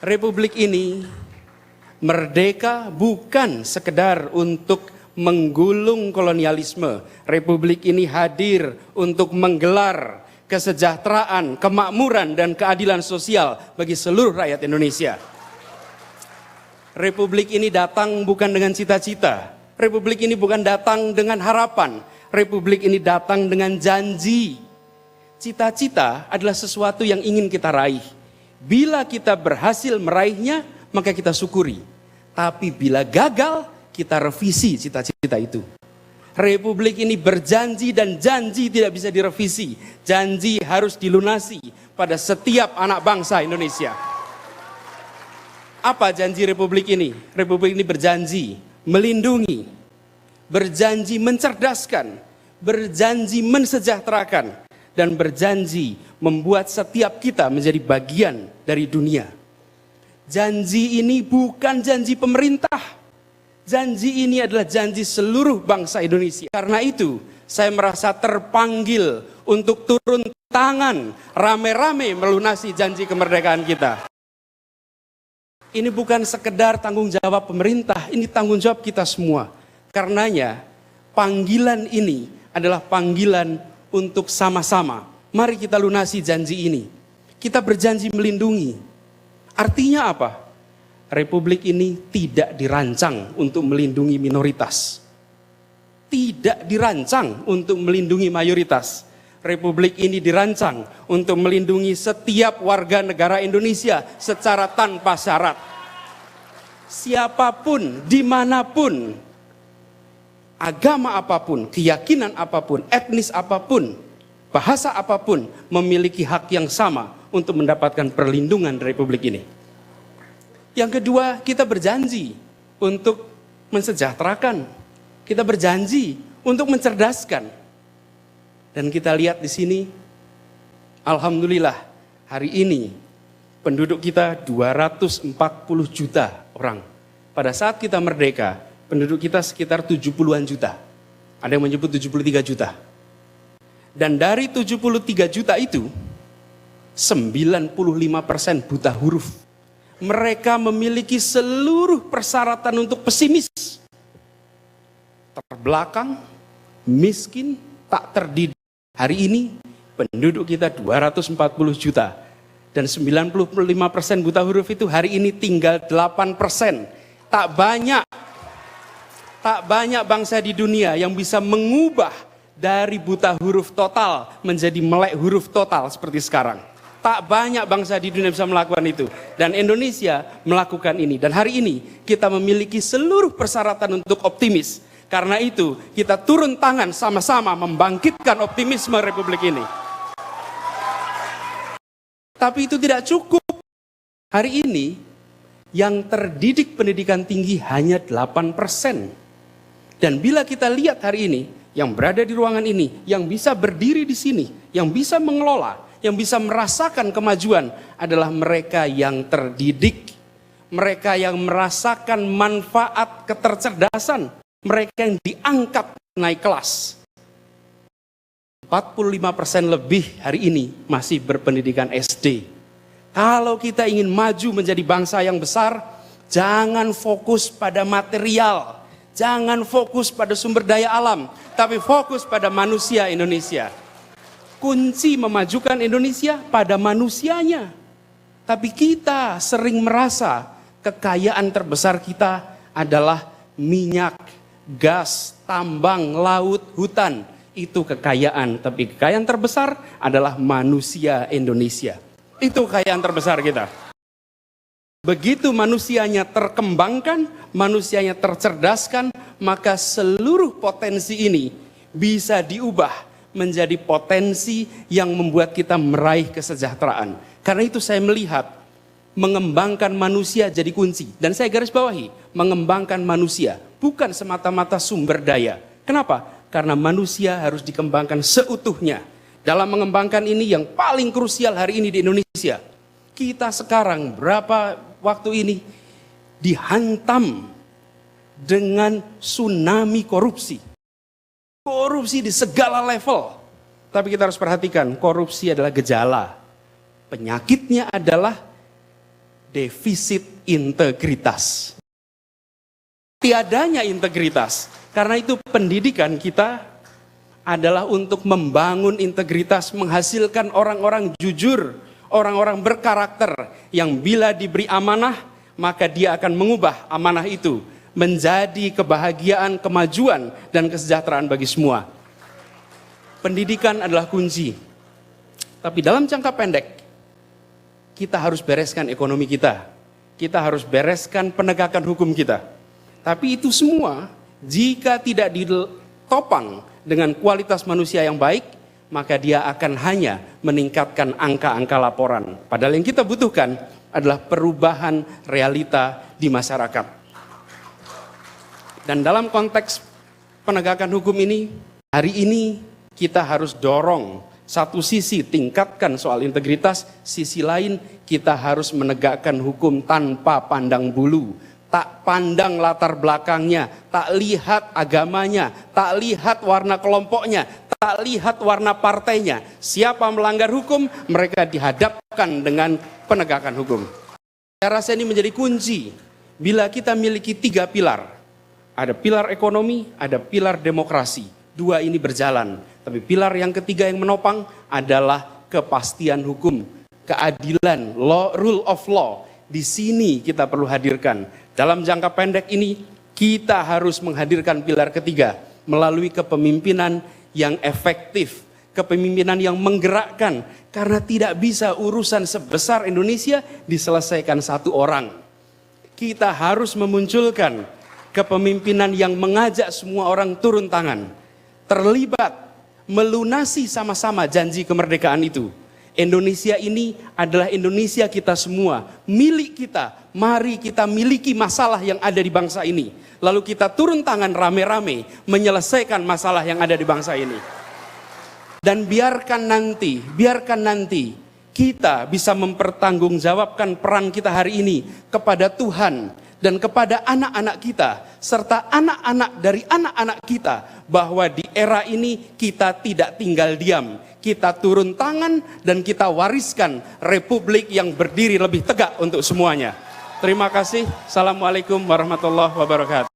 Republik ini merdeka bukan sekedar untuk menggulung kolonialisme. Republik ini hadir untuk menggelar kesejahteraan, kemakmuran, dan keadilan sosial bagi seluruh rakyat Indonesia. Republik ini datang bukan dengan cita-cita. Republik ini bukan datang dengan harapan. Republik ini datang dengan janji. Cita-cita adalah sesuatu yang ingin kita raih. Bila kita berhasil meraihnya, maka kita syukuri. Tapi bila gagal, kita revisi cita-cita itu. Republik ini berjanji dan janji tidak bisa direvisi. Janji harus dilunasi pada setiap anak bangsa Indonesia. Apa janji Republik ini? Republik ini berjanji melindungi, berjanji mencerdaskan, berjanji mensejahterakan, dan berjanji membuat setiap kita menjadi bagian dari dunia. Janji ini bukan janji pemerintah. Janji ini adalah janji seluruh bangsa Indonesia. Karena itu, saya merasa terpanggil untuk turun tangan, rame-rame melunasi janji kemerdekaan kita. Ini bukan sekedar tanggung jawab pemerintah, ini tanggung jawab kita semua. Karenanya, panggilan ini adalah panggilan untuk sama-sama. Mari kita lunasi janji ini. Kita berjanji melindungi. Artinya apa? Republik ini tidak dirancang untuk melindungi minoritas. Tidak dirancang untuk melindungi mayoritas. Republik ini dirancang untuk melindungi setiap warga negara Indonesia secara tanpa syarat. Siapapun, dimanapun, agama apapun, keyakinan apapun, etnis apapun, bahasa apapun, memiliki hak yang sama untuk mendapatkan perlindungan dari Republik ini. Yang kedua, kita berjanji untuk mensejahterakan. Kita berjanji untuk mencerdaskan. Dan kita lihat di sini, alhamdulillah, hari ini penduduk kita 240 juta orang. Pada saat kita merdeka, penduduk kita sekitar 70-an juta. Ada yang menyebut 73 juta. Dan dari 73 juta itu, 95% buta huruf. Mereka memiliki seluruh persyaratan untuk pesimis. Terbelakang, miskin, tak terdidik. Hari ini penduduk kita 240 juta. Dan 95% buta huruf itu hari ini tinggal 8%. Tak banyak bangsa di dunia yang bisa mengubah dari buta huruf total menjadi melek huruf total seperti sekarang. Tak banyak bangsa di dunia bisa melakukan itu. Dan Indonesia melakukan ini. Dan hari ini kita memiliki seluruh persyaratan untuk optimis. Karena itu kita turun tangan sama-sama membangkitkan optimisme Republik ini. Tapi itu tidak cukup. Hari ini yang terdidik pendidikan tinggi hanya 8%. Dan bila kita lihat hari ini, yang berada di ruangan ini, yang bisa berdiri di sini, yang bisa mengelola, yang bisa merasakan kemajuan adalah mereka yang terdidik, mereka yang merasakan manfaat ketercerdasan, mereka yang diangkat naik kelas. 45% lebih hari ini masih berpendidikan SD. Kalau kita ingin maju menjadi bangsa yang besar, jangan fokus pada material, jangan fokus pada sumber daya alam, tapi fokus pada manusia Indonesia. Kunci memajukan Indonesia pada manusianya. Tapi kita sering merasa kekayaan terbesar kita adalah minyak, gas, tambang, laut, hutan. Itu kekayaan, tapi kekayaan terbesar adalah manusia Indonesia. Itu kekayaan terbesar kita. Begitu manusianya terkembangkan, manusianya tercerdaskan, maka seluruh potensi ini bisa diubah menjadi potensi yang membuat kita meraih kesejahteraan. Karena itu saya melihat mengembangkan manusia jadi kunci. Dan saya garis bawahi, mengembangkan manusia bukan semata-mata sumber daya. Kenapa? Karena manusia harus dikembangkan seutuhnya. Dalam mengembangkan ini yang paling krusial hari ini di Indonesia, kita sekarang berapa waktu ini dihantam dengan tsunami korupsi. Korupsi di segala level. Tapi kita harus perhatikan, korupsi adalah gejala. Penyakitnya adalah defisit integritas. Tiadanya integritas, karena itu pendidikan kita adalah untuk membangun integritas, menghasilkan orang-orang jujur, orang-orang berkarakter yang bila diberi amanah, maka dia akan mengubah amanah itu menjadi kebahagiaan, kemajuan, dan kesejahteraan bagi semua. Pendidikan adalah kunci. Tapi dalam jangka pendek, kita harus bereskan ekonomi kita. Kita harus bereskan penegakan hukum kita. Tapi itu semua, jika tidak ditopang dengan kualitas manusia yang baik, maka dia akan hanya meningkatkan angka-angka laporan. Padahal yang kita butuhkan adalah perubahan realita di masyarakat. Dan dalam konteks penegakan hukum ini, hari ini kita harus dorong satu sisi tingkatkan soal integritas, sisi lain kita harus menegakkan hukum tanpa pandang bulu. Tak pandang latar belakangnya, tak lihat agamanya, tak lihat warna kelompoknya, tak lihat warna partainya. Siapa melanggar hukum, mereka dihadapkan dengan penegakan hukum. Saya rasa ini menjadi kunci bila kita miliki 3 pilar. Ada pilar ekonomi, ada pilar demokrasi. 2 ini berjalan. Tapi pilar yang ketiga yang menopang adalah kepastian hukum, keadilan, rule of law. Di sini kita perlu hadirkan. Dalam jangka pendek ini, kita harus menghadirkan pilar ketiga melalui kepemimpinan yang efektif, kepemimpinan yang menggerakkan, karena tidak bisa urusan sebesar Indonesia diselesaikan satu orang. Kita harus memunculkan kepemimpinan yang mengajak semua orang turun tangan, terlibat, melunasi sama-sama janji kemerdekaan itu. Indonesia ini adalah Indonesia kita semua, milik kita. Mari kita miliki masalah yang ada di bangsa ini. Lalu kita turun tangan rame-rame menyelesaikan masalah yang ada di bangsa ini. Dan biarkan nanti kita bisa mempertanggungjawabkan peran kita hari ini kepada Tuhan dan kepada anak-anak kita, serta anak-anak dari anak-anak kita, bahwa di era ini kita tidak tinggal diam. Kita turun tangan dan kita wariskan republik yang berdiri lebih tegak untuk semuanya. Terima kasih. Assalamualaikum warahmatullahi wabarakatuh.